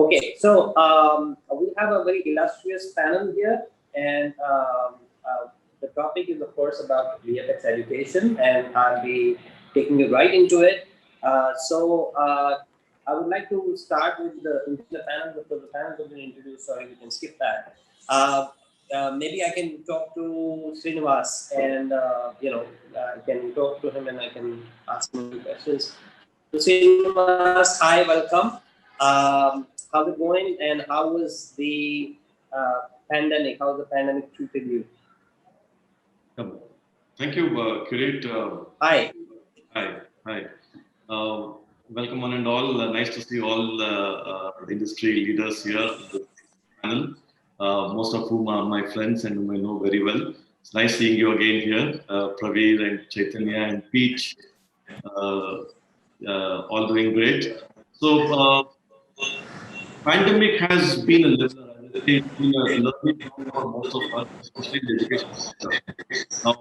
Okay, so we have a very illustrious panel here, and the topic is, of course, about VFX education, and I'll be taking you right into it. I would like to start with the panel because the panel has been introduced. Sorry, we can skip that. Maybe I can talk to Srinivas, and I can talk to him, and I can ask him a few questions. So Srinivas, hi, welcome. How's it going, and how was the pandemic? How's the pandemic treated you? Thank you, Curate. Hi. Hi. Welcome one and all. Nice to see all the industry leaders here on this panel, most of whom are my friends and whom I know very well. It's nice seeing you again here, Pravir and Chaitanya and Peach, all doing great. So, pandemic has been a learning for most of us, especially in the education sector. Now,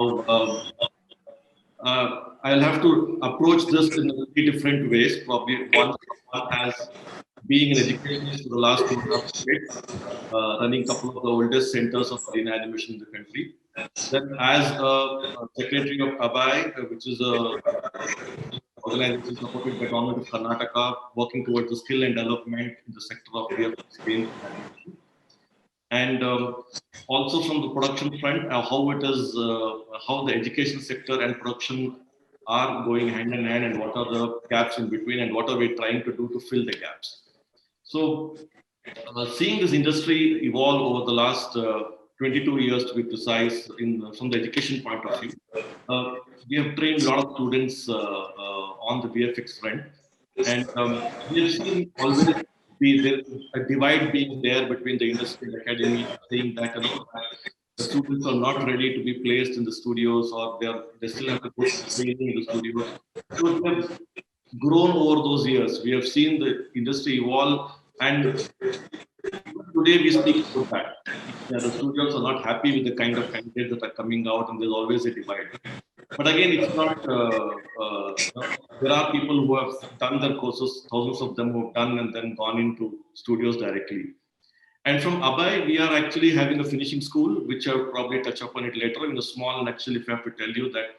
I'll have to approach this in three different ways. Probably one as being an educationist for the last 2.5 decades, running a couple of the oldest centers of marine animation in the country. Then as a secretary of ABAI, which is a organization supported by government of Karnataka, working towards the skill and development in the sector of VFX games and animation. And also from the production front, how it is, how the education sector and production are going hand in hand, and what are the gaps in between, and what are we trying to do to fill the gaps. So, seeing this industry evolve over the last 22 years, to be precise, from the education point of view, we have trained a lot of students on the VFX front, and we have seen always be there a divide being there between the industry and academy, saying that the students are not ready to be placed in the studios, or they still have to go training in the studios. So we have grown over those years. We have seen the industry evolve, and today we speak about that. The studios are not happy with the kind of candidates that are coming out, and there's always a divide. But again, it's not. There are people who have done their courses, thousands of them who have done and then gone into studios directly. And from ABAI, we are actually having a finishing school, which I'll probably touch upon it later. In a small nutshell, if I have to tell you that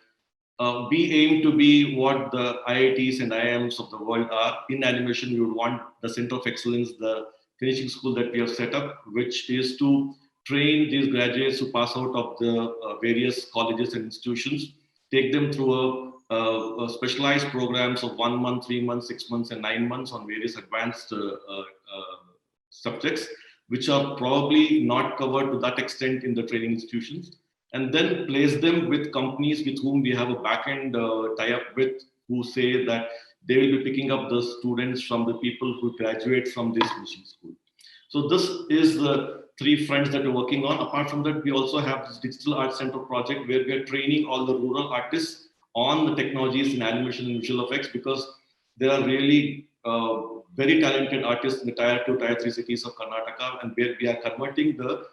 we aim to be what the IITs and IIMs of the world are. In animation, we would want the Center of Excellence, the finishing school that we have set up, which is to train these graduates who pass out of the various colleges and institutions, take them through a specialized programs of 1 month, 3 months, 6 months, and 9 months on various advanced subjects, which are probably not covered to that extent in the training institutions, and then place them with companies with whom we have a back-end tie-up with, who say that they will be picking up the students from the people who graduate from this finishing school. So this is the three fronts that we're working on. Apart from that, we also have this Digital Arts Center project where we are training all the rural artists on the technologies in animation and visual effects, because there are really very talented artists in the Tier 2, Tier 3 cities of Karnataka, and where we are converting the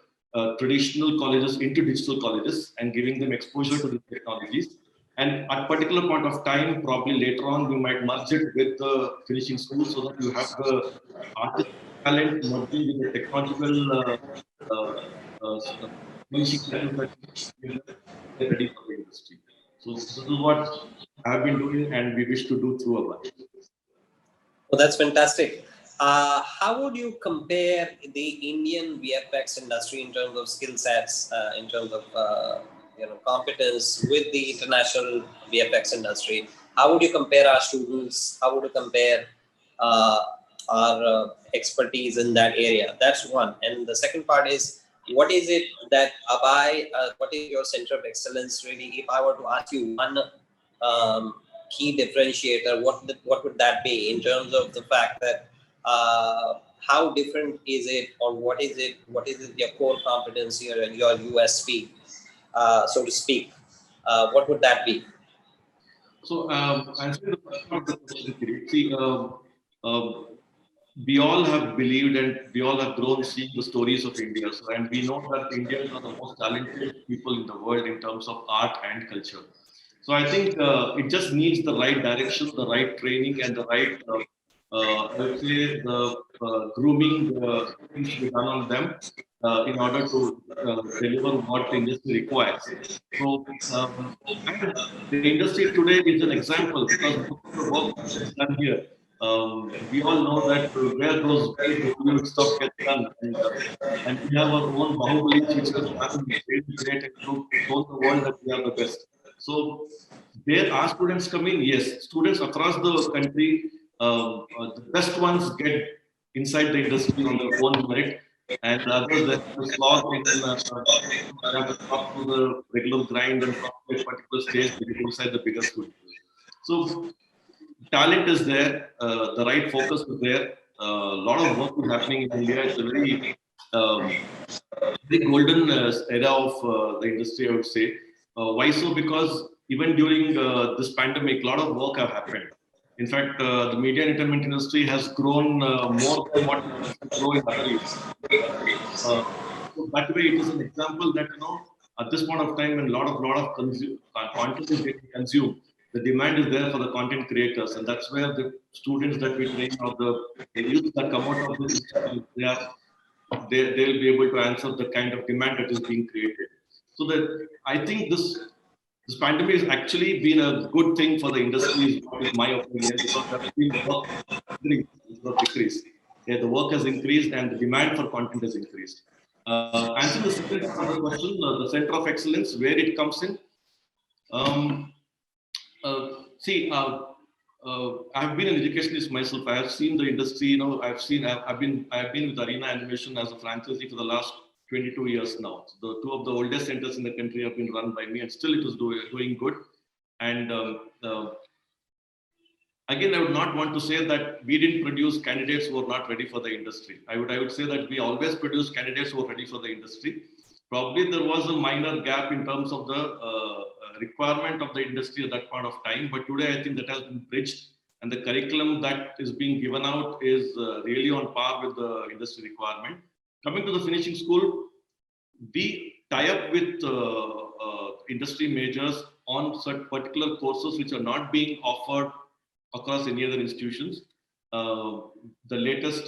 traditional colleges into digital colleges and giving them exposure to the technologies. And at a particular point of time, probably later on, we might merge it with the finishing school so that you have the artist talent merging with the technological finishing that they're ready for the industry. So this is what I have been doing, and we wish to do through a bunch. Well, that's fantastic. How would you compare the Indian VFX industry in terms of skill sets, in terms of competence with the international VFX industry? How would you compare our students? How would you compare our expertise in that area? That's one. And the second part is, what is it that ABAI, what is your center of excellence really? If I were to ask you one key differentiator, what would that be in terms of the fact that how different is it, or what is it your core competency or your USP, so to speak? What would that be? So answering the first part of the question, see, we all have believed and we all have grown seeing the stories of India. So, and we know that Indians are the most talented people in the world in terms of art and culture. So I think it just needs the right direction, the right training, and the right I would say the grooming needs to be done on them in order to deliver what the industry requires. So, and the industry today is an example because most of the work gets done here. We all know that where the Hollywood stuff gets done, and we have our own Bahubalis which have done really great and shown the world that we are the best. So, where our students come in, yes, students across the country, the best ones get inside the industry on their own merit, and the others that have to slog in, they have to slog through the regular grind and come to a particular stage to get inside the bigger studios. So talent is there, the right focus is there. A lot of work is happening in India. It's a um, very golden era of the industry, I would say. Why so? Because even during this pandemic, a lot of work have happened. In fact, the media and entertainment industry has grown more than what it used to grow in other years. So that way, it is an example that at this point of time, when a lot of content is getting consumed, the demand is there for the content creators, and that's where the students that we train or the youth that come out of this institute, they'll be able to answer the kind of demand that is being created. So that I think this pandemic has actually been a good thing for the industry, is my opinion, because that's been work increase instead of decrease. Yeah, the work has increased and the demand for content has increased. Answering the second part of the question, the center of excellence, where it comes in. Um, See, I've been an educationist myself. I have seen the industry. I've been with Arena Animation as a franchisee for the last 22 years now. So the two of the oldest centers in the country have been run by me, and still it is doing good. And again, I would not want to say that we didn't produce candidates who are not ready for the industry. I would say that we always produce candidates who are ready for the industry. Probably there was a minor gap in terms of the requirement of the industry at that point of time, but today I think that has been bridged, and the curriculum that is being given out is really on par with the industry requirement. Coming to the finishing school, we tie up with industry majors on certain particular courses which are not being offered across any other institutions. The latest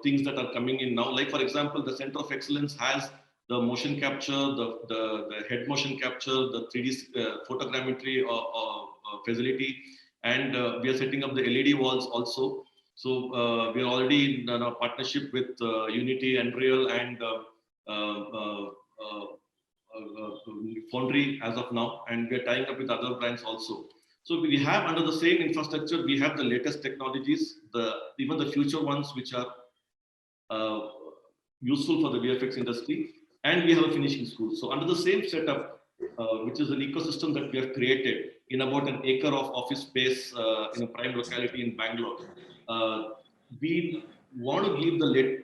things that are coming in now, like for example, the Center of Excellence has the motion capture, the head motion capture, the 3D photogrammetry facility, and we are setting up the LED walls also. So we are already in a partnership with Unity, Unreal, and Foundry as of now, and we are tying up with other brands also. So we have under the same infrastructure, we have the latest technologies, even the future ones which are useful for the VFX industry, and we have a finishing school. So under the same setup, which is an ecosystem that we have created in about an acre of office space in a prime locality in Bangalore, we want to give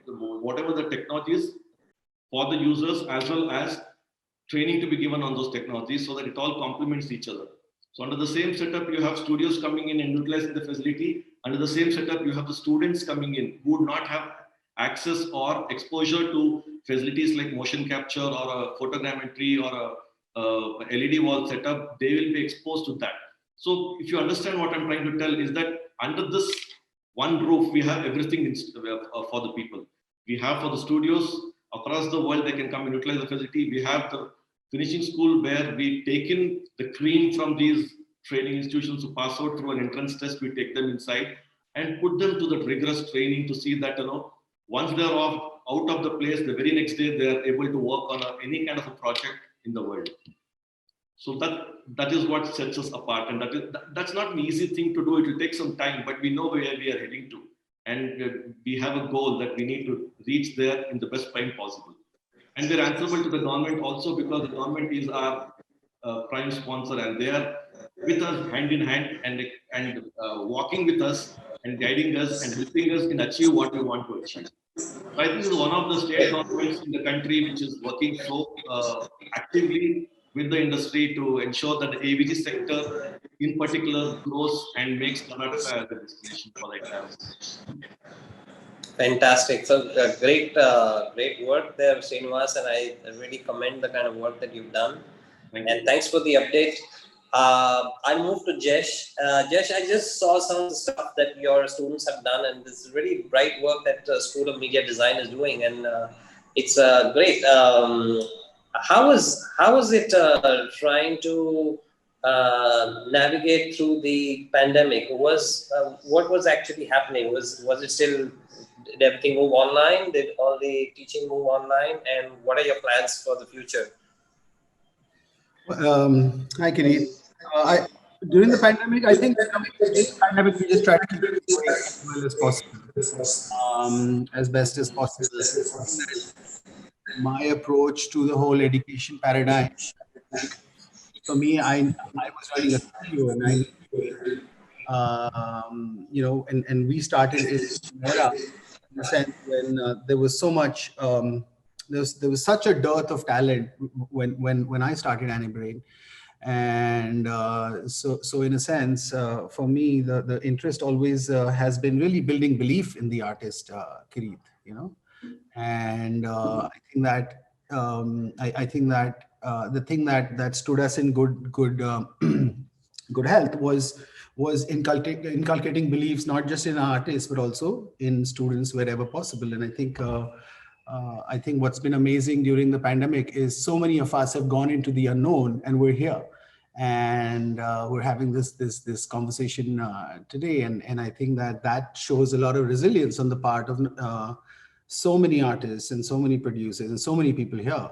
whatever the technologies for the users as well as training to be given on those technologies so that it all complements each other. So under the same setup, you have studios coming in and utilizing the facility. Under the same setup, you have the students coming in who would not have access or exposure to facilities like motion capture or a photogrammetry or a LED wall setup. They will be exposed to that. So if you understand what I'm trying to tell is that under this one roof, we have everything for the people. We have for the studios across the world, they can come and utilize the facility. We have the finishing school where we take in the cream from these training institutions who pass out through an entrance test. We take them inside and put them to the rigorous training to see that, once they're out of the place, the very next day, they are able to work on any kind of a project in the world. So that is what sets us apart. And that's not an easy thing to do. It will take some time, but we know where we are heading to. And we have a goal that we need to reach there in the best time possible. And we're answerable to the government also because the government is our prime sponsor and they are with us hand in hand and walking with us and guiding us and helping us in achieve what we want to achieve. So I think this is one of the state governments in the country which is working so actively with the industry to ensure that the AVG sector in particular grows and makes Karnataka as a destination for the entire. Fantastic. So great work there, Srinivas, and I really commend the kind of work that you've done. And thanks for the update. I moved to Jesh. Jesh, I just saw some of the stuff that your students have done, and this really bright work that School of Media Design is doing, and it's great. How is it trying to navigate through the pandemic? What was actually happening? Was it still, did everything move online? Did all the teaching move online? And what are your plans for the future? Hi, Kirit. During the pandemic, I think during the pandemic we just tried to keep it going as well as possible, as best as possible. I think that my approach to the whole education paradigm, for me, I was running a studio, and I need to, and we started in an era, in the sense when there was so much, there was such a dearth of talent when I started Anibrain. And so in a sense, for me, the interest always has been really building belief in the artist, Kirit, and I think that I think that the thing that stood us in good good health was inculcating beliefs, not just in artists but also in students wherever possible. And I think what's been amazing during the pandemic is so many of us have gone into the unknown, and we're here, and we're having this conversation today, and I think that shows a lot of resilience on the part of so many artists and so many producers and so many people here.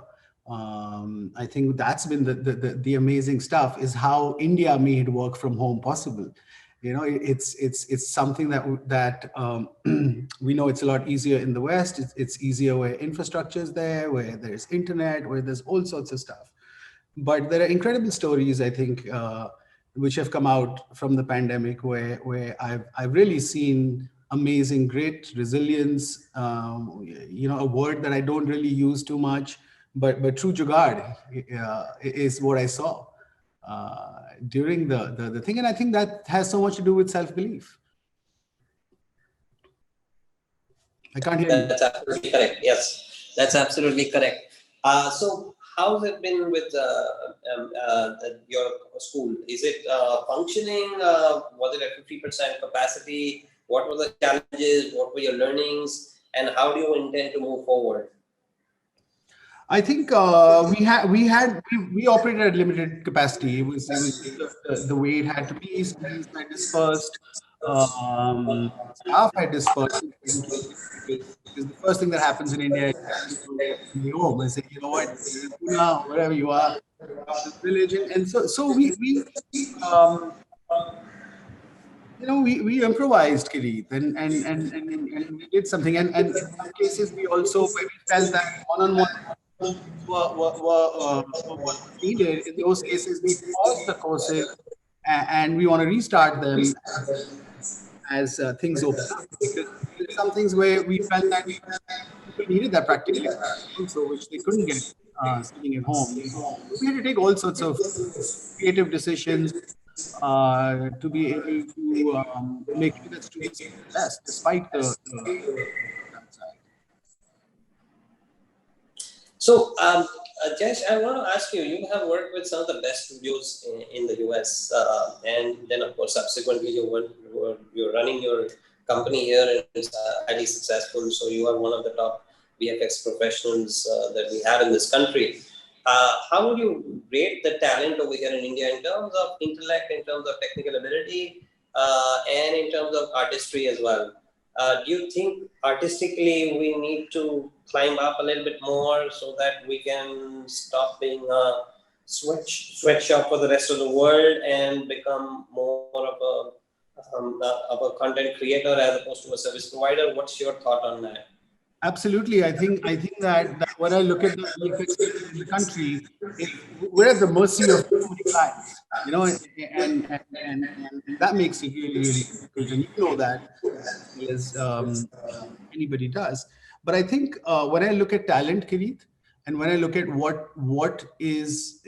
I think that's been the amazing stuff, is how India made work from home possible. It's something that we know it's a lot easier in the West. It's easier where infrastructure is there, where there's internet, where there's all sorts of stuff. But there are incredible stories, I think, which have come out from the pandemic, where I've really seen amazing, great resilience. A word that I don't really use too much, but true jugaad is what I saw during the thing. And I think that has so much to do with self-belief. I can't hear you. That's absolutely correct. Yes, that's absolutely correct. So how's it been with your school? Is it functioning? Was it at 50% capacity? What were the challenges? What were your learnings? And how do you intend to move forward? I think we operated at limited capacity. It was the way it had to be. Students were dispersed. Staff had dispersed. Because the first thing that happens in India is you home and say, you know what, wherever you are, come to the village, and so we improvised, Kirit, and we did something, and in some cases we felt that one-on-one what was needed. In those cases, we paused the courses and we want to restart them as things open up, because there's some things where we felt that people needed that practically also, which they couldn't get sitting at home. So we had to take all sorts of creative decisions to be able to make sure that students get the best despite the downside. So, Jesh, I want to ask you, you have worked with some of the best studios in the US, and then of course subsequently you're running your company here, and it's highly successful. So you are one of the top VFX professionals that we have in this country. How would you rate the talent over here in India in terms of intellect, in terms of technical ability, and in terms of artistry as well? Do you think artistically we need to climb up a little bit more so that we can stop being a sweatshop for the rest of the world and become more of a content creator as opposed to a service provider? What's your thought on that? Absolutely. I think that when I look at the VFX in the country, we're at the mercy of so many clients, and that makes it really, really difficult. And you know that as well as anybody does. But I think when I look at talent, Kirit, and when I look at what is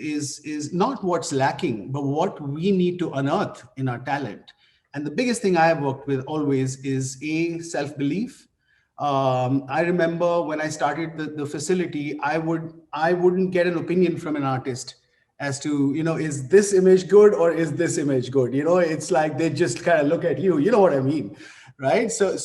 not what's lacking, but what we need to unearth in our talent. And the biggest thing I have worked with always is self-belief. I remember when I started the facility, I wouldn't get an opinion from an artist as to, is this image good or is this image good? It's like they just kind of look at you. You know what I mean, right? So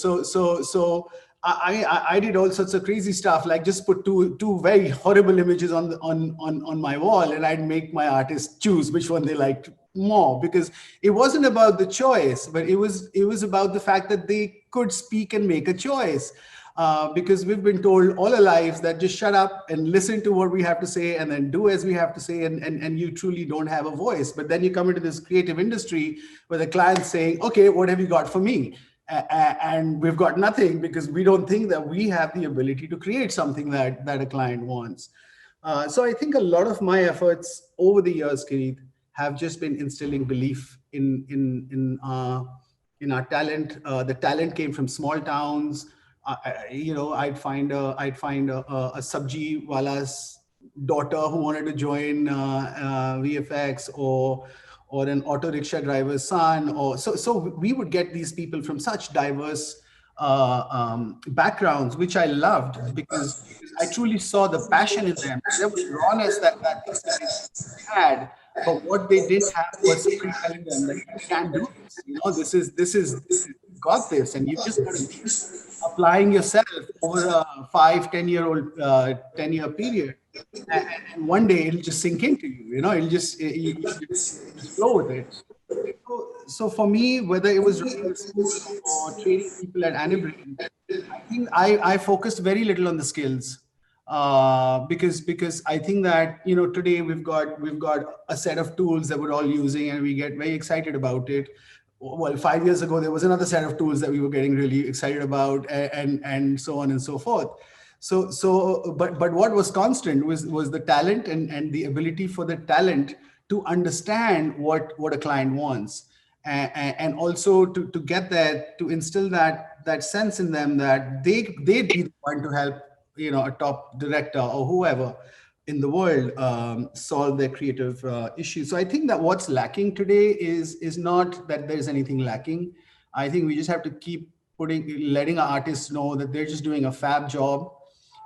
I did all sorts of crazy stuff, like just put two very horrible images on my wall, and I'd make my artists choose which one they liked more, because it wasn't about the choice, but it was about the fact that they could speak and make a choice. Because we've been told all our lives that just shut up and listen to what we have to say and then do as we have to say, and you truly don't have a voice. But then you come into this creative industry where the client's saying, okay, what have you got for me? And we've got nothing, because we don't think that we have the ability to create something that a client wants. So I think a lot of my efforts over the years, Keith, have just been instilling belief in our talent. The talent came from small towns. I'd find a sabji wala's daughter who wanted to join VFX, or an auto rickshaw driver's son, so we would get these people from such diverse backgrounds, which I loved, because I truly saw the passion in them. There was rawness that these guys had, but what they didn't have was somebody telling them that you can't do this. This is you got this, and you just got to keep applying yourself over a 10-year period, and one day it'll just sink into you. It'll just you just flow with it. So for me, whether it was running the school or training people at Anibrain, I think I focused very little on the skills, because I think that today we've got a set of tools that we're all using, and we get very excited about it. Well, 5 years ago there was another set of tools that we were getting really excited about, and so on and so forth. But what was constant was the talent, and the ability for the talent to understand what a client wants, and also to get that, to instill that sense in them that they'd be the one to help a top director or whoever in the world solve their creative issues. So I think that what's lacking today is not that there's anything lacking. I think we just have to keep letting our artists know that they're just doing a fab job,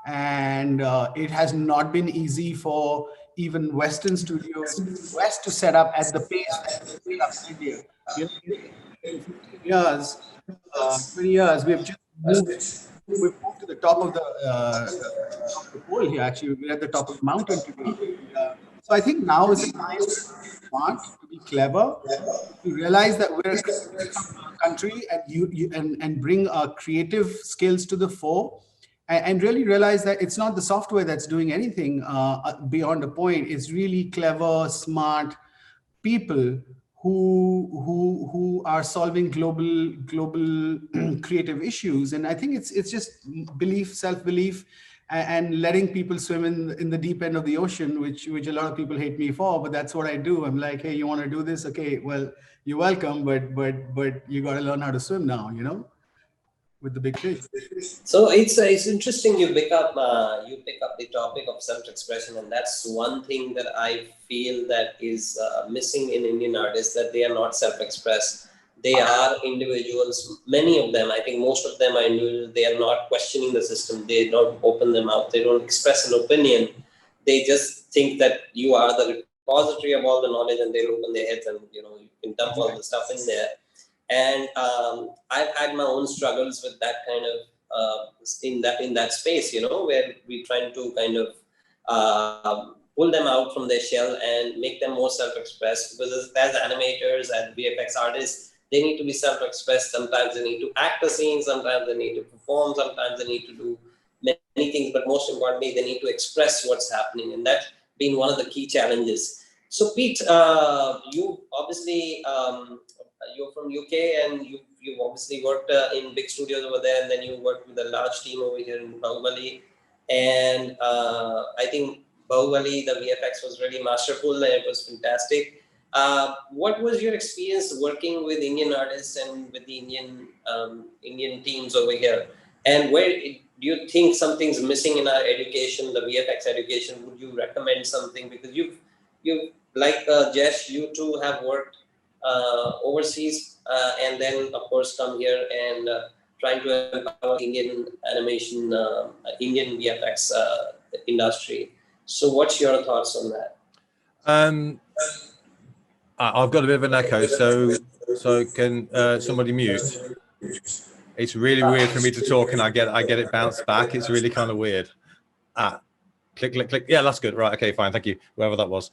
and it has not been easy for even Western studios in the West to set up at the pace that we set up in India. In 15 years, 20 years, we've moved to the top of the pole here. Actually, we're at the top of the mountain today. So I think now is the time to be smart, to be clever, to realize that we're a country, and bring our creative skills to the fore, and really realize that it's not the software that's doing anything beyond a point. It's really clever, smart people who are solving global creative issues. And I think it's just belief, self-belief, and letting people swim in the deep end of the ocean, which a lot of people hate me for, but that's what I do. I'm like, hey, you want to do this? Okay, well, you're welcome, but you got to learn how to swim now, with the big fish. So it's interesting you pick up the topic of self-expression, and that's one thing that I feel that is missing in Indian artists, that they are not self-expressed. They are individuals. Many of them, I think most of them are individuals. They are not questioning the system. They don't open them out. They don't express an opinion. They just think that you are the repository of all the knowledge, and they'll open their heads and you can dump all the stuff in there. And I've had my own struggles with that kind of in that space, where we're trying to kind of pull them out from their shell and make them more self-expressed. Because as animators, as VFX artists, they need to be self-expressed. Sometimes they need to act a scene, sometimes they need to perform, sometimes they need to do many things, but most importantly, they need to express what's happening, and that's been one of the key challenges. So Pete, you obviously you're from UK, and you've obviously worked in big studios over there, and then you worked with a large team over here in Bahubali. And I think Bahubali, the VFX was really masterful, and it was fantastic. What was your experience working with Indian artists and with the Indian teams over here? And where do you think something's missing in our education, the VFX education? Would you recommend something? Because you like Jesh, you too have worked overseas, and then of course come here and trying to empower Indian animation, Indian VFX industry. So what's your thoughts on that? I've got a bit of an echo, so can somebody mute? It's really weird for me to talk and I get it bounced back. It's really kind of weird. Click, click, click. Yeah, that's good. Right. Okay, fine. Thank you. Whoever that was.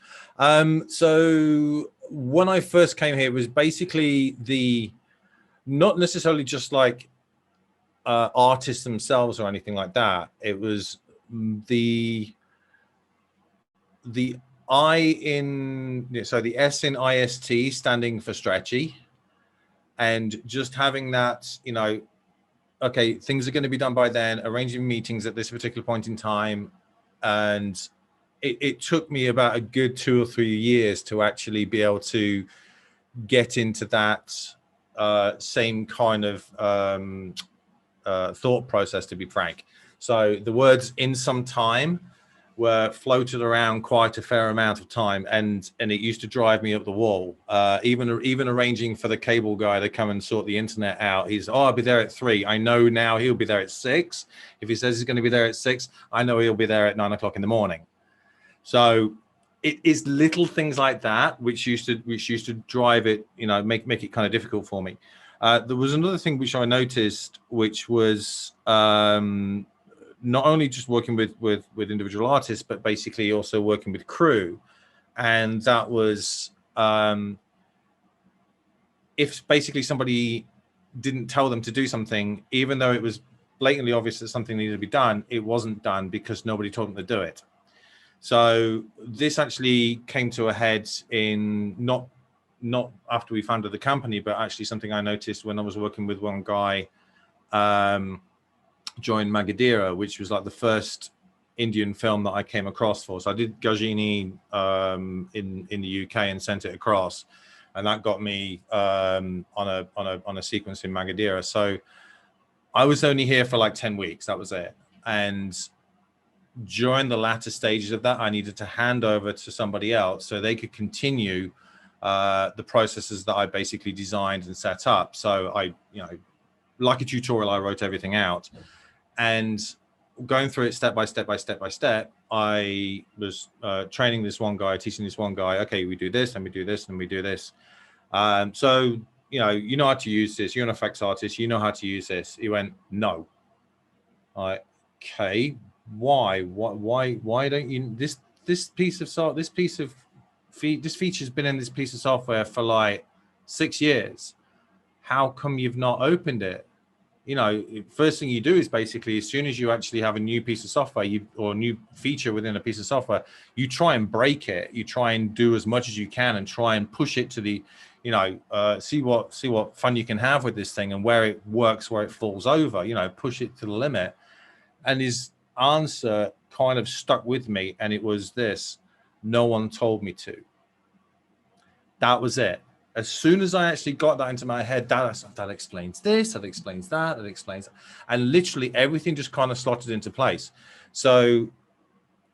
So when I first came here, it was basically not necessarily just like artists themselves or anything like that. It was the S in IST standing for stretchy, and just having that, okay, things are going to be done by then, arranging meetings at this particular point in time. And it took me about a good 2 or 3 years to actually be able to get into that same kind of thought process, to be frank. So the words "in some time" were floated around quite a fair amount of time, and it used to drive me up the wall. Even arranging for the cable guy to come and sort the internet out. I'll be there at 3. I know now he'll be there at 6. If he says he's going to be there at 6, I know he'll be there at 9 o'clock in the morning. So it is little things like that which used to drive it, make it kind of difficult for me. There was another thing which I noticed, which was not only just working with individual artists, but basically also working with crew. And that was if basically somebody didn't tell them to do something, even though it was blatantly obvious that something needed to be done, it wasn't done because nobody told them to do it. So this actually came to a head in not after we founded the company, but actually something I noticed when I was working with one guy joined Magadira, which was like the first Indian film that I came across for. So I did Gajini in the UK and sent it across, and that got me on a sequence in Magadira. So I was only here for like 10 weeks. That was it. And during the latter stages of that, I needed to hand over to somebody else so they could continue the processes that I basically designed and set up. So I, like a tutorial, I wrote everything out. And going through it step by step, I was training this one guy, teaching this one guy, okay, we do this, and we do this, and we do this. So, you know how to use this. You're an effects artist. You know how to use this. He went, no. Okay, why don't you, this feature's been in this piece of software for like 6 years. How come you've not opened it? First thing you do is basically, as soon as you actually have a new piece of software or a new feature within a piece of software, you try and break it. You try and do as much as you can and try and push it to the, see what fun you can have with this thing and where it works, where it falls over, push it to the limit. And his answer kind of stuck with me, and it was this: no one told me to. That was it. As soon as I actually got that into my head, that explains this, that explains that, that explains that. And literally everything just kind of slotted into place. So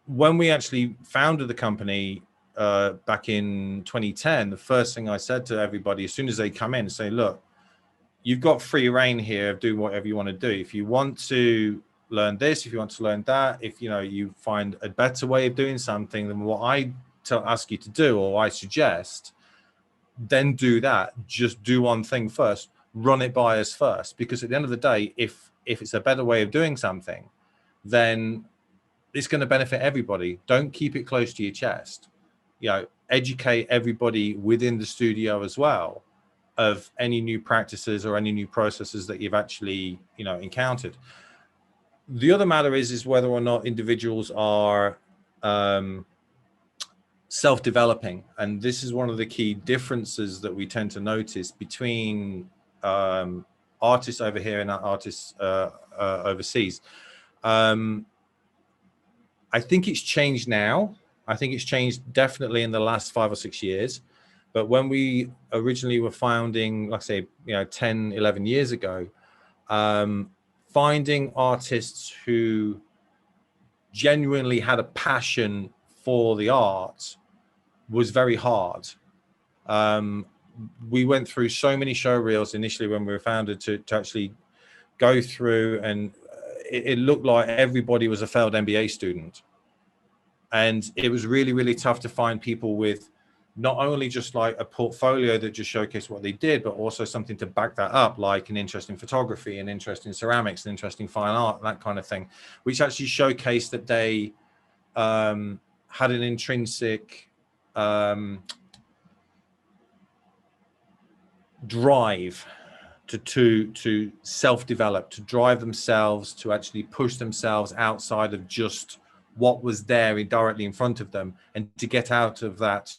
when we actually founded the company back in 2010, the first thing I said to everybody, as soon as they come in, say, look, you've got free reign here of doing whatever you want to do. If you want to learn this, if you want to learn that, if you find a better way of doing something than what I ask you to do or I suggest, then do that. Just do one thing first, run it by us first, because at the end of the day, if it's a better way of doing something, then it's going to benefit everybody. Don't keep it close to your chest. Educate everybody within the studio as well of any new practices or any new processes that you've actually encountered. The other matter is whether or not individuals are self-developing, and this is one of the key differences that we tend to notice between artists over here and artists overseas. I think it's changed now. I think it's changed definitely in the last 5 or 6 years. But when we originally were founding, like I say, 10, 11 years ago, finding artists who genuinely had a passion for the art was very hard. We went through so many show reels initially when we were founded to actually go through, and it looked like everybody was a failed MBA student. And it was really, really tough to find people with not only just like a portfolio that just showcased what they did, but also something to back that up, like an interest in photography, an interest in ceramics, an interest in fine art, that kind of thing, which actually showcased that they had an intrinsic drive to self-develop, to drive themselves, to actually push themselves outside of just what was there directly in front of them, and to get out of that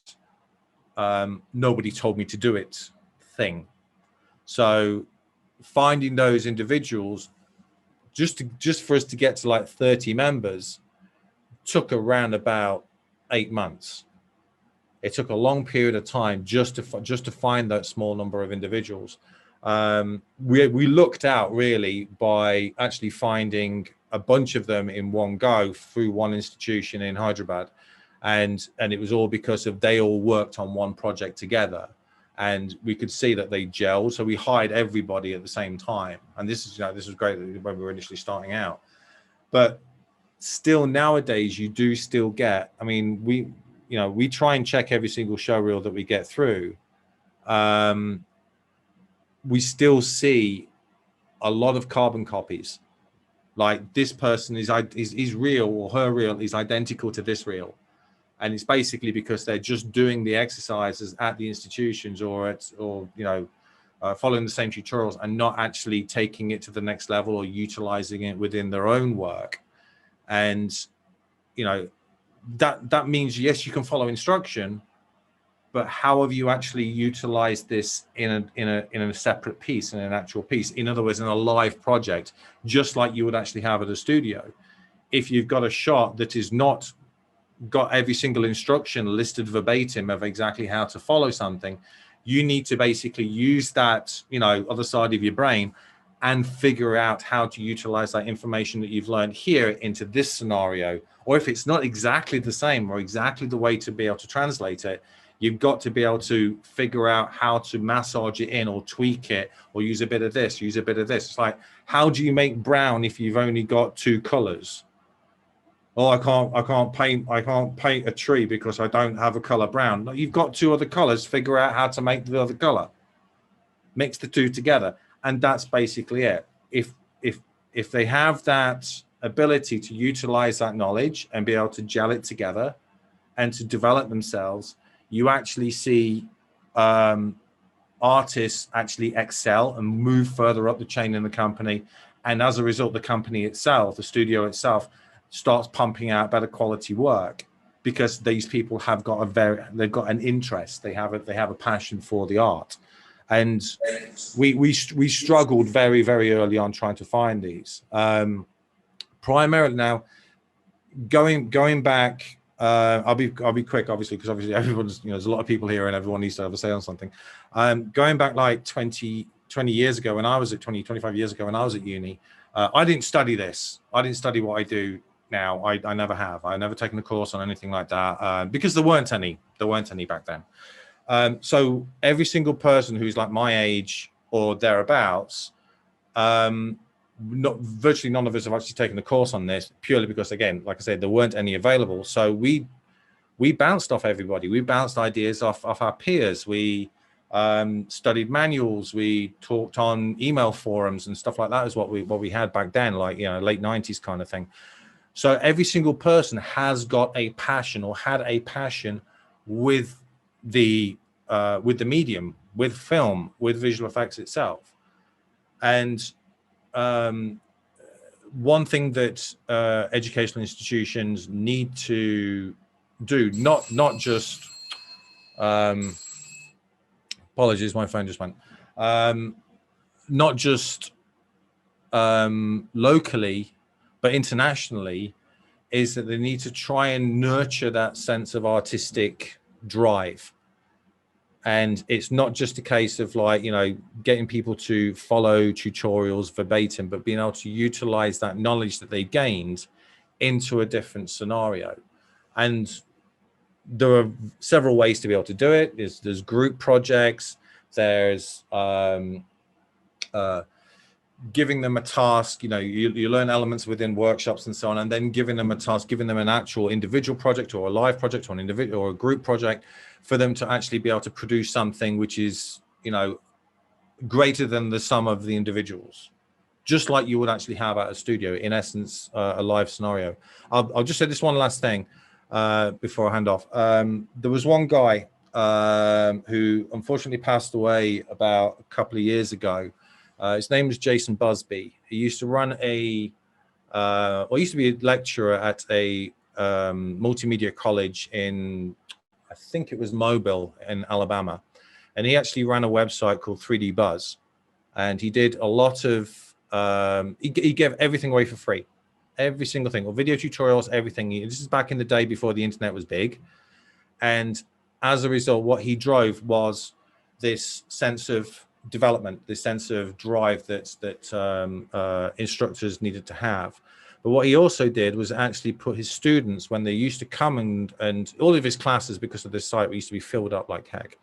nobody told me to do it thing. So finding those individuals, just for us to get to like 30 members, took around about 8 months. It took a long period of time just to find that small number of individuals. We looked out really by actually finding a bunch of them in one go through one institution in Hyderabad. And it was all because of they all worked on one project together, and we could see that they gelled. So we hired everybody at the same time. And this is, this was great when we were initially starting out. But still nowadays, you do still get, I mean, we try and check every single show reel that we get through. We still see a lot of carbon copies. Like this person is reel, or her reel is identical to this reel. And it's basically because they're just doing the exercises at the institutions or following the same tutorials and not actually taking it to the next level or utilizing it within their own work. And, that means, yes, you can follow instruction, but how have you actually utilized this in a separate piece, in an actual piece? In other words, in a live project, just like you would actually have at a studio. If you've got a shot that is not got every single instruction listed verbatim of exactly how to follow something, you need to basically use that, other side of your brain and figure out how to utilize that information that you've learned here into this scenario. Or if it's not exactly the same or exactly the way to be able to translate it, you've got to be able to figure out how to massage it in or tweak it or use a bit of this, use a bit of this. It's like, how do you make brown if you've only got 2 colors? Oh, I can't paint a tree because I don't have a color brown. No, you've got 2 other colors. Figure out how to make the other color. Mix the 2 together, and that's basically it. If they have that ability to utilize that knowledge and be able to gel it together and to develop themselves, you actually see artists actually excel and move further up the chain in the company, and as a result, the company itself, the studio itself, starts pumping out better quality work because these people have got they've got an interest, they have a passion for the art. And we struggled very, very early on trying to find these. Primarily now, going back, I'll be quick, obviously, because obviously everyone's, there's a lot of people here and everyone needs to have a say on something. Going back like 20 years ago when I was at 25 years ago when I was at uni, I didn't study this. I didn't study what I do now. I never have. I've never taken a course on anything like that because there weren't any back then. So every single person who's like my age or thereabouts, virtually none of us have actually taken a course on this, purely because, again, like I said, there weren't any available. So we bounced off everybody. We bounced ideas off our peers. We studied manuals. We talked on email forums and stuff like that is what we had back then, like, late 90s kind of thing. So every single person has got a passion or had a passion with the medium, with film, with visual effects itself. And one thing that educational institutions need to do, not just apologies, my phone just went, not just locally but internationally, is that they need to try and nurture that sense of artistic drive. And it's not just a case of like, getting people to follow tutorials verbatim, but being able to utilize that knowledge that they gained into a different scenario. And there are several ways to be able to do it. There's group projects. There's giving them a task, you learn elements within workshops and so on, and then giving them a task, giving them an actual individual project or a live project or an individual or a group project for them to actually be able to produce something which is, greater than the sum of the individuals, just like you would actually have at a studio, in essence, a live scenario. I'll just say this one last thing before I hand off. There was one guy who unfortunately passed away about a couple of years ago. His name was Jason Busby. He used to run used to be a lecturer at a multimedia college in, I think it was Mobile in Alabama. And he actually ran a website called 3D Buzz. And he did a lot of, he gave everything away for free. Every single thing, or video tutorials, everything. This is back in the day before the internet was big. And as a result, what he drove was this sense of development, this sense of drive that instructors needed to have. But what he also did was actually put his students, when they used to come and all of his classes, because of this site, used to be filled up like heck.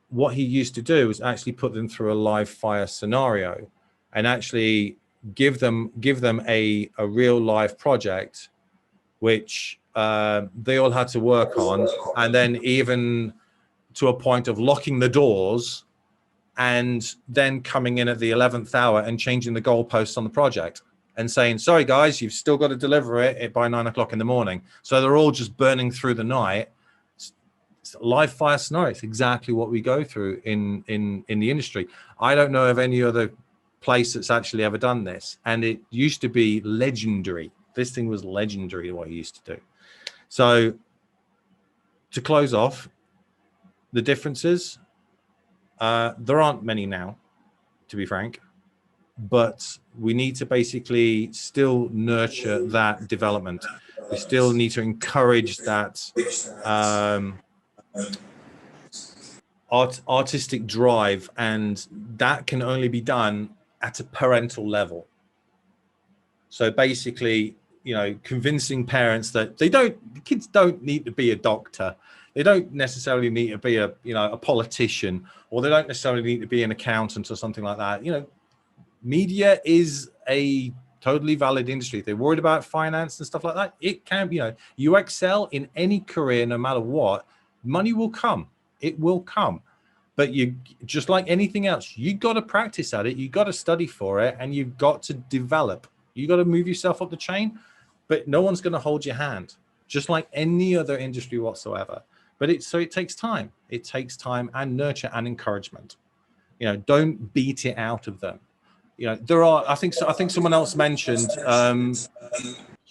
What he used to do was actually put them through a live fire scenario and actually give them a real live project, which they all had to work on, and then even to a point of locking the doors and then coming in at the 11th hour and changing the goalposts on the project and saying, sorry guys, you've still got to deliver it by 9 o'clock in the morning. So they're all just burning through the night. It's a live fire scenario. It's exactly what we go through in the industry. I don't know of any other place that's actually ever done this. And it used to be legendary. This thing was legendary, what he used to do. So to close off, the differences, there aren't many now, to be frank, but we need to basically still nurture that development. We still need to encourage that artistic drive, and that can only be done at a parental level. So basically, convincing parents that kids don't need to be a doctor. They don't necessarily need to be a politician, or they don't necessarily need to be an accountant or something like that. Media is a totally valid industry. If they're worried about finance and stuff like that, it can be, you excel in any career, no matter what, money will come. It will come. But you, just like anything else, you got to practice at it. You got to study for it, and you've got to develop. You got to move yourself up the chain, but no one's going to hold your hand, just like any other industry whatsoever. But it takes time. It takes time and nurture and encouragement. Don't beat it out of them. There are. I think someone else mentioned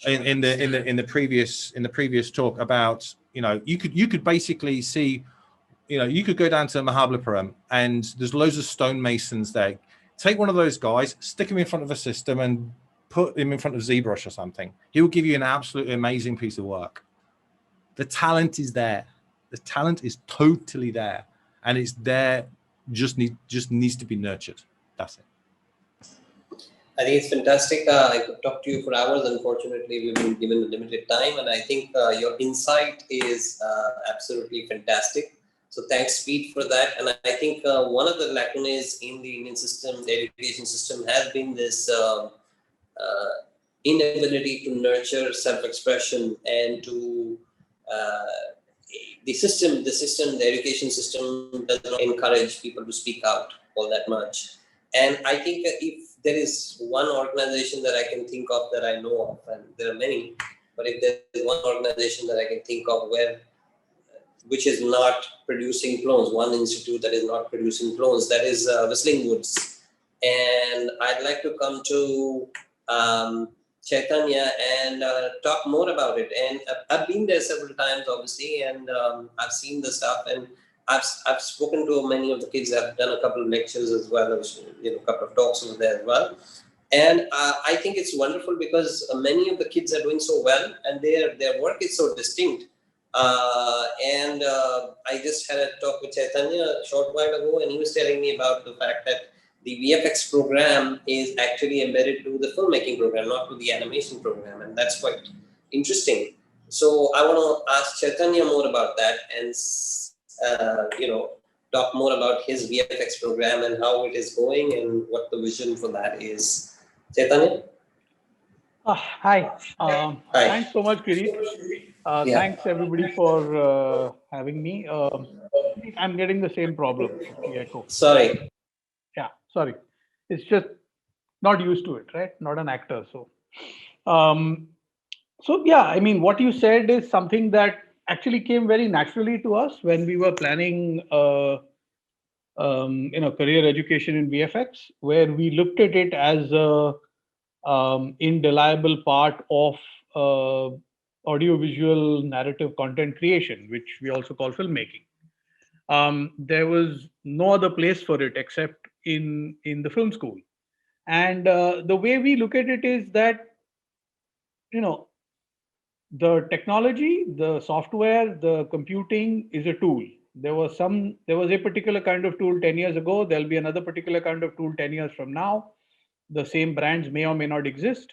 in the previous talk about you could basically see, you could go down to Mahabalipuram and there's loads of stonemasons there. Take one of those guys, stick him in front of a system, and put him in front of ZBrush or something. He will give you an absolutely amazing piece of work. The talent is there. The talent is totally there, and it's there. Just needs to be nurtured. That's it. I think it's fantastic. I could talk to you for hours. Unfortunately, we've been given a limited time, and I think your insight is absolutely fantastic. So thanks, Pete, for that. And I think one of the lacunae in the Indian system, the education system, has been this inability to nurture self-expression and to the education system does not encourage people to speak out all that much. And I think if there is one organization that I can think of that I know of, and there are many, but if there is one organization that I can think of which is not producing clones, one institute that is not producing clones, that is Whistling Woods. And I'd like to come to Chaitanya and talk more about it. And I've been there several times, obviously, and I've seen the stuff, and I've spoken to many of the kids. I've done a couple of lectures as well, a couple of talks over there as well. And I think it's wonderful because many of the kids are doing so well, and their work is so distinct. And I just had a talk with Chaitanya a short while ago, and he was telling me about the fact that the VFX program is actually embedded to the filmmaking program, not to the animation program, and that's quite interesting. So I want to ask Chaitanya more about that, and talk more about his VFX program and how it is going and what the vision for that is. Chaitanya? Hi. Hi. Thanks so much, Kirit. Yeah. Thanks everybody for having me. I'm getting the same problem, the echo. Sorry. Yeah, sorry. It's just not used to it, right? Not an actor. So yeah, I mean, what you said is something that actually came very naturally to us when we were planning, career education in VFX, where we looked at it as a indelible part of audiovisual narrative content creation, which we also call filmmaking. There was no other place for it except in the film school. And the way we look at it is that, the technology, the software, the computing is a tool. There was a particular kind of tool 10 years ago. There'll be another particular kind of tool 10 years from now. The same brands may or may not exist.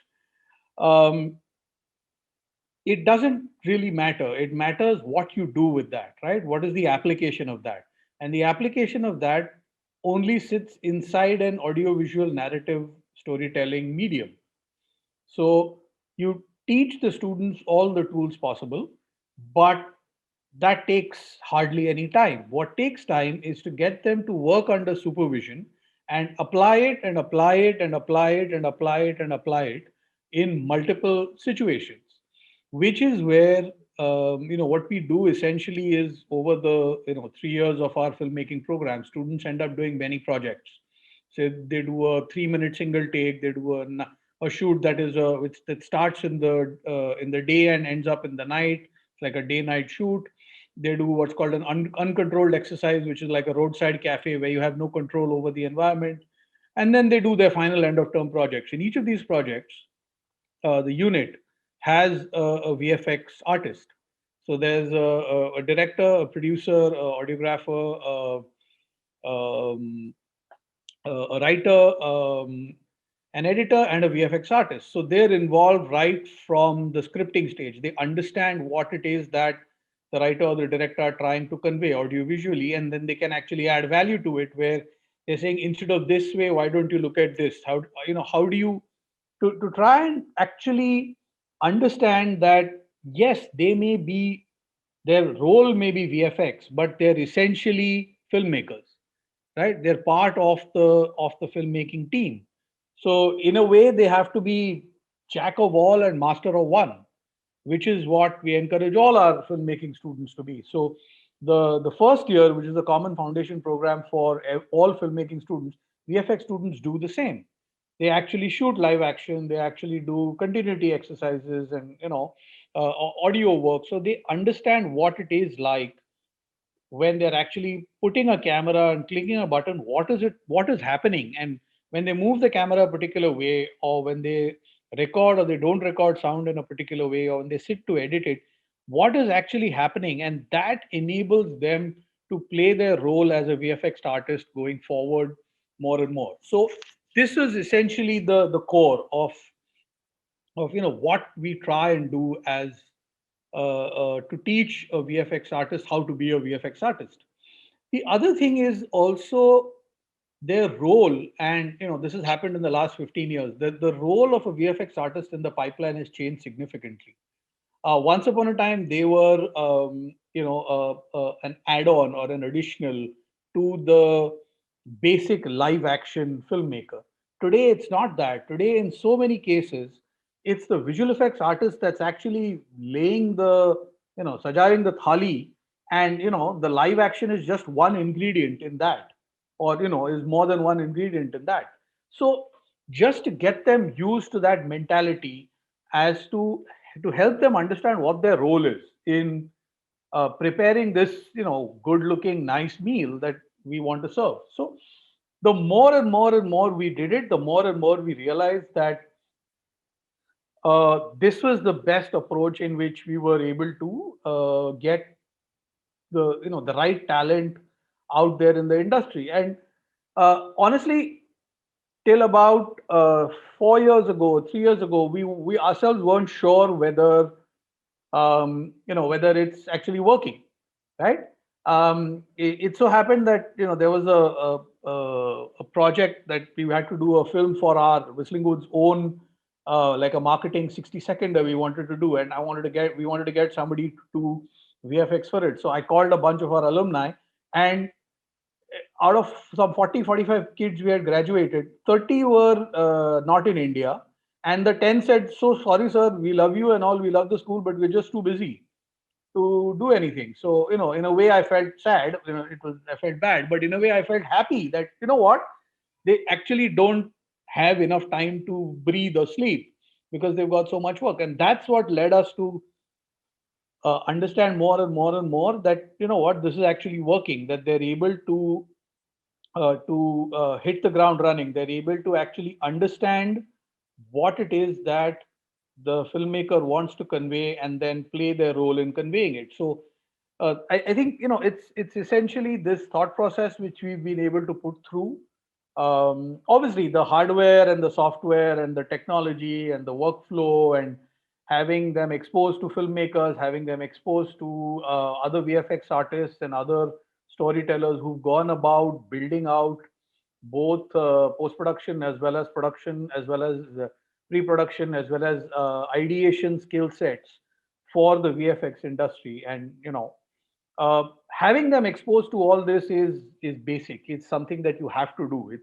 It doesn't really matter. It matters what you do with that, right? What is the application of that? And the application of that only sits inside an audiovisual narrative storytelling medium. So you teach the students all the tools possible, but that takes hardly any time. What takes time is to get them to work under supervision and apply it and apply it and apply it and apply it and apply it in multiple situations, which is where what we do essentially is over the 3 years of our filmmaking program, students end up doing many projects. So they do a 3-minute single take, they do a shoot that starts in the day and ends up in the night. It's like a day-night shoot. They do what's called an uncontrolled exercise, which is like a roadside cafe where you have no control over the environment. And then they do their final end-of-term projects. In each of these projects, the unit has a VFX artist. So there's a director, a producer, a audiographer, a writer, an editor, and a VFX artist. So they're involved right from the scripting stage. They understand what it is that the writer or the director are trying to convey audiovisually, and then they can actually add value to it, where they're saying, instead of this way, why don't you look at this? How do you to try and actually understand that, yes, their role may be VFX, but they're essentially filmmakers, right? They're part of the filmmaking team. So in a way, they have to be jack of all and master of one, which is what we encourage all our filmmaking students to be. So the first year, which is the common foundation program for all filmmaking students, VFX students do the same. They actually shoot live action. They actually do continuity exercises and audio work. So they understand what it is like when they're actually putting a camera and clicking a button. What is happening? And when they move the camera a particular way, or when they record or they don't record sound in a particular way, or when they sit to edit it, what is actually happening? And that enables them to play their role as a VFX artist going forward more and more. So this is essentially the core of what we try and do as to teach a VFX artist how to be a VFX artist. The other thing is also their role, and this has happened in the last 15 years. The role of a VFX artist in the pipeline has changed significantly. Once upon a time, they were an add-on or an additional to the basic live action filmmaker. Today, it's not that. Today, in so many cases, it's the visual effects artist that's actually laying sajaying the thali, and the live action is just one ingredient in that, or is more than one ingredient in that. So just to get them used to that mentality, as to help them understand what their role is in preparing this good looking nice meal that we want to serve. So the more and more and more we did it, the more and more we realized that this was the best approach in which we were able to get the right talent out there in the industry. And honestly, till about 4 years ago, 3 years ago, we ourselves weren't sure whether whether it's actually working, right? It so happened that there was a project that we had to do a film for our Whistling Woods own like a marketing 60-seconder we wanted to do, and we wanted to get somebody to do VFX for it. So I called a bunch of our alumni, and out of some 40-45 kids we had graduated, 30 were not in India, and the 10 said, "So sorry, sir, we love you and all, we love the school, but we're just too busy to do anything." So, in a way I felt sad, I felt bad, but in a way I felt happy that, what, they actually don't have enough time to breathe or sleep because they've got so much work. And that's what led us to understand more and more and more that, what, this is actually working, that they're able to hit the ground running. They're able to actually understand what it is that the filmmaker wants to convey and then play their role in conveying it. So I think it's essentially this thought process which we've been able to put through. Obviously, the hardware and the software and the technology and the workflow, and having them exposed to filmmakers, having them exposed to other VFX artists and other storytellers who've gone about building out both post-production as well as production, as well as pre-production, as well as ideation skill sets for the VFX industry. And having them exposed to all this is basic. It's something that you have to do.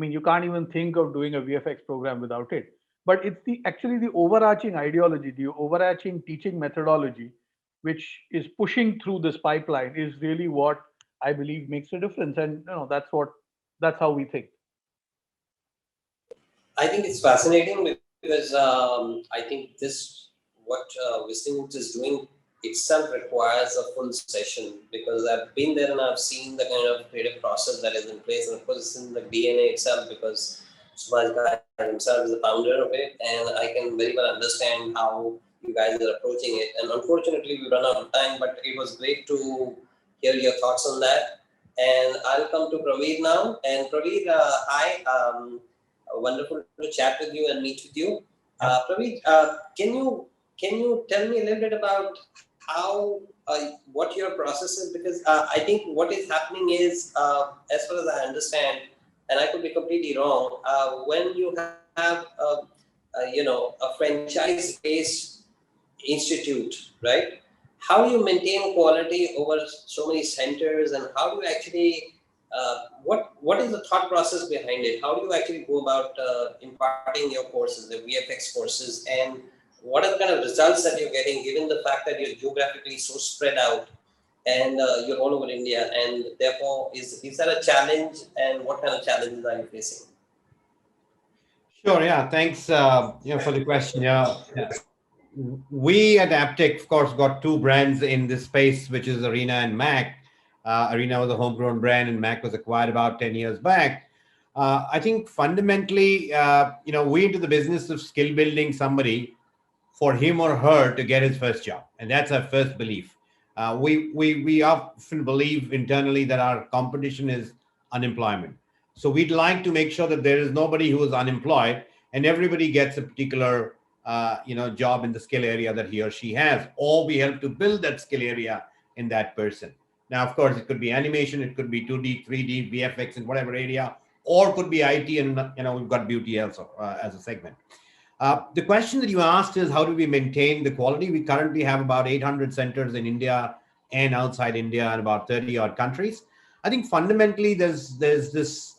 You can't even think of doing a VFX program without it. But it's actually the overarching ideology, the overarching teaching methodology, which is pushing through this pipeline, is really what I believe makes a difference. And that's how we think. I think it's fascinating because I think what Whistling Woods is doing itself requires a full session, because I've been there and I've seen the kind of creative process that is in place, and of course it's in the DNA itself, because Subhash Ghai himself is the founder of it, and I can very well understand how you guys are approaching it. And unfortunately we run out of time, but it was great to hear your thoughts on that. And I'll come to Pravir now. And Pravir, hi, wonderful to chat with you and meet with you. Pravir, can you tell me a little bit about how what your process is? Because I think what is happening is, as far as I understand, and I could be completely wrong, when you have a franchise-based institute, right? How do you maintain quality over so many centers, and how do you actually what is the thought process behind it? How do you actually go about imparting your courses, the VFX courses, and what are the kind of results that you're getting, given the fact that you're geographically so spread out and you're all over India? And therefore, is that a challenge, and what kind of challenges are you facing? Sure. Yeah. Thanks. For the question. Yeah. We at Aptech, of course, got two brands in this space, which is Arena and Mac. Arena was a homegrown brand, and Mac was acquired about 10 years back. I think fundamentally, we're into the business of skill building somebody for him or her to get his first job, and that's our first belief. We often believe internally that our competition is unemployment. So we'd like to make sure that there is nobody who is unemployed, and everybody gets a particular job in the skill area that he or she has, or we help to build that skill area in that person. Now, of course, it could be animation, it could be 2D, 3D, VFX in whatever area, or could be IT, and we've got beauty also as a segment. The question that you asked is, how do we maintain the quality? We currently have about 800 centers in India and outside India, and about 30 odd countries. I think fundamentally there's this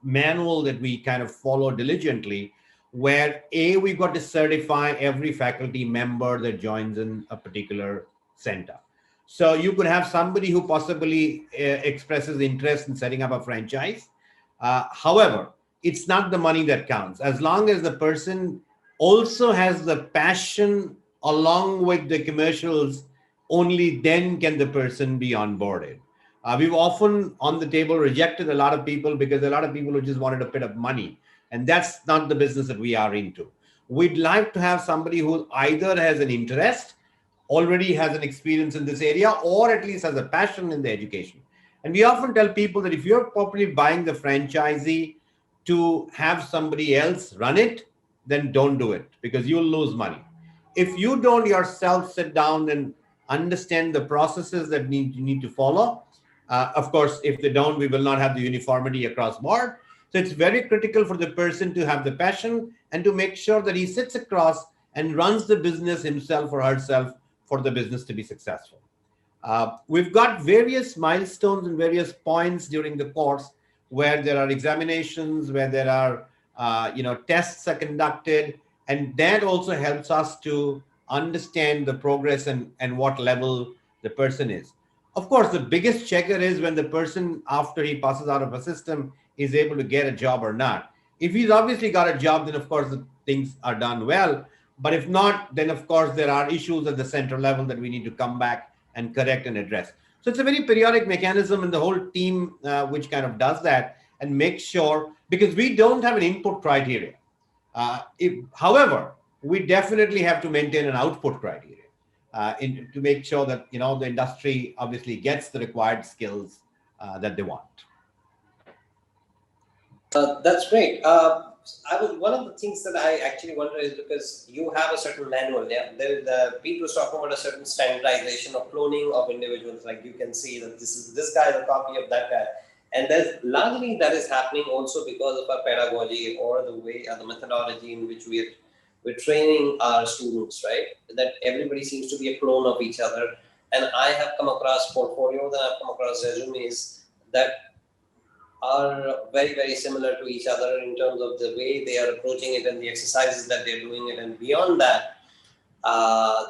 manual that we kind of follow diligently, where we've got to certify every faculty member that joins in a particular center. So you could have somebody who possibly expresses interest in setting up a franchise. However, it's not the money that counts. As long as the person also has the passion along with the commercials, only then can the person be onboarded. We've often on the table rejected a lot of people because a lot of people who just wanted a bit of money. And that's not the business that we are into. We'd like to have somebody who either has an interest, already has an experience in this area, or at least has a passion in the education. And we often tell people that if you're probably buying the franchisee to have somebody else run it, then don't do it, because you'll lose money. If you don't yourself sit down and understand the processes that you need to follow. Of course, if they don't, we will not have the uniformity across board. So it's very critical for the person to have the passion and to make sure that he sits across and runs the business himself or herself for the business to be successful. We've got various milestones and various points during the course where there are examinations, where there are tests are conducted, and that also helps us to understand the progress and what level the person is. Of course, the biggest checker is when the person, after he passes out of a system, is able to get a job or not. If he's obviously got a job, then of course the things are done well. But if not, then of course there are issues at the center level that we need to come back and correct and address. So it's a very periodic mechanism, and the whole team which kind of does that and makes sure, because we don't have an input criteria. However, we definitely have to maintain an output criteria to make sure that the industry obviously gets the required skills that they want. That's great. One of the things that I actually wonder is, because you have a certain manual, people was talking about a certain standardization of cloning of individuals. Like you can see that this guy is a copy of that guy. And there's largely that is happening also because of our pedagogy or the way, the methodology in which we're training our students, right? That everybody seems to be a clone of each other. And I have come across portfolios and I've come across resumes that are very, very similar to each other in terms of the way they are approaching it and the exercises that they're doing it. And beyond that,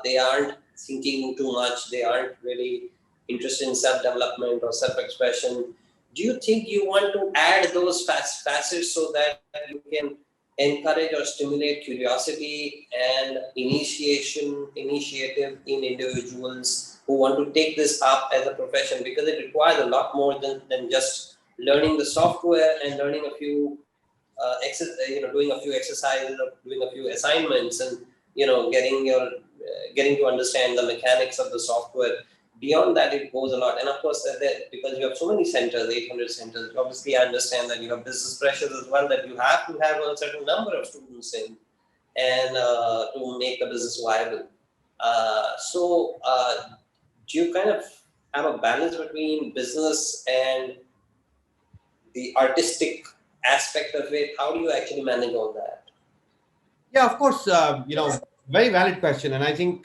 they aren't thinking too much. They aren't really interested in self-development or self-expression. Do you think you want to add those facets so that you can encourage or stimulate curiosity and initiative in individuals who want to take this up as a profession? Because it requires a lot more than just learning the software and learning a few doing a few exercises or doing a few assignments and getting to understand the mechanics of the software. Beyond that, it goes a lot. And of course, because you have so many centers, 800 centers, obviously I understand that you have business pressures as well, that you have to have a certain number of students in and to make the business viable. Do you kind of have a balance between business and the artistic aspect of it? How do you actually manage all that? Yeah, of course, very valid question. And I think,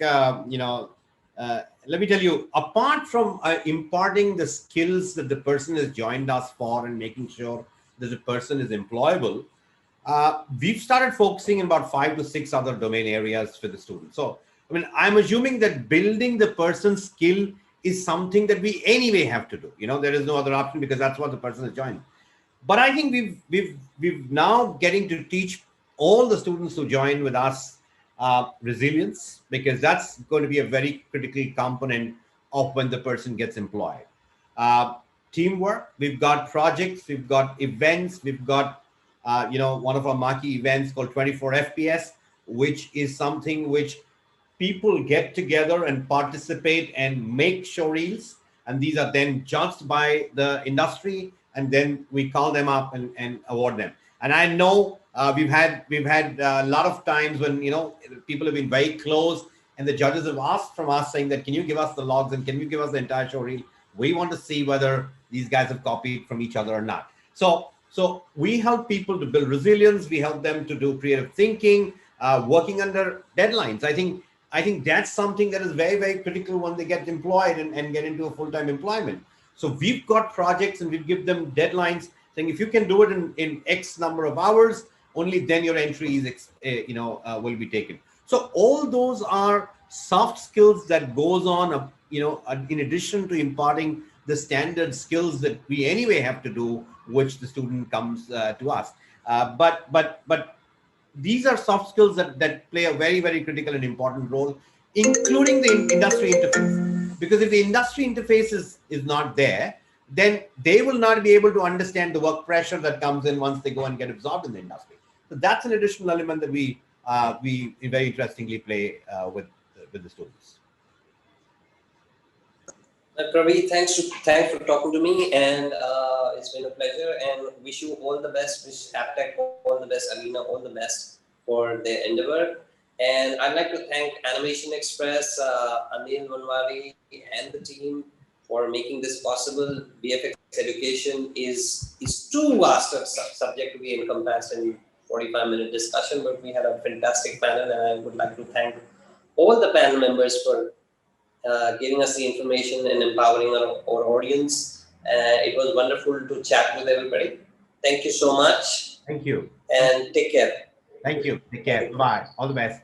let me tell you, apart from imparting the skills that the person has joined us for and making sure that the person is employable, we've started focusing in about 5 to 6 other domain areas for the students. So, I'm assuming that building the person's skill is something that we anyway have to do. There is no other option because that's what the person has joined. But I think we've now getting to teach all the students who join with us resilience, because that's going to be a very critical component of when the person gets employed. Teamwork, we've got projects, we've got events, we've got one of our marquee events called 24 FPS, which is something which people get together and participate and make show reels, and these are then judged by the industry, and then we call them up and award them. And I know we've had a lot of times when people have been very close, and the judges have asked from us saying that, can you give us the logs and can you give us the entire show reel? We want to see whether these guys have copied from each other or not. So we help people to build resilience. We help them to do creative thinking, working under deadlines. I think that's something that is very, very critical when they get employed and get into a full-time employment. So we've got projects and we give them deadlines saying, if you can do it in X number of hours, only then your entry is, will be taken. So all those are soft skills that goes on, in addition to imparting the standard skills that we anyway have to do, which the student comes to us. But these are soft skills that play a very, very critical and important role, including the industry interface. Because if the industry interface is not there, then they will not be able to understand the work pressure that comes in once they go and get absorbed in the industry. So that's an additional element that we very interestingly play with the students. Pravir, thanks for talking to me, and it's been a pleasure, and wish you all the best, wish Aptech all the best, Alina all the best for their endeavor. And I'd like to thank Animation Express, Anil Manwari and the team for making this possible. VFX education is too vast a subject to be encompassed in 45-minute discussion, but we had a fantastic panel, and I would like to thank all the panel members for giving us the information and empowering our audience. It was wonderful to chat with everybody. Thank you so much. Thank you. And take care. Thank you. Take care. Bye. All the best.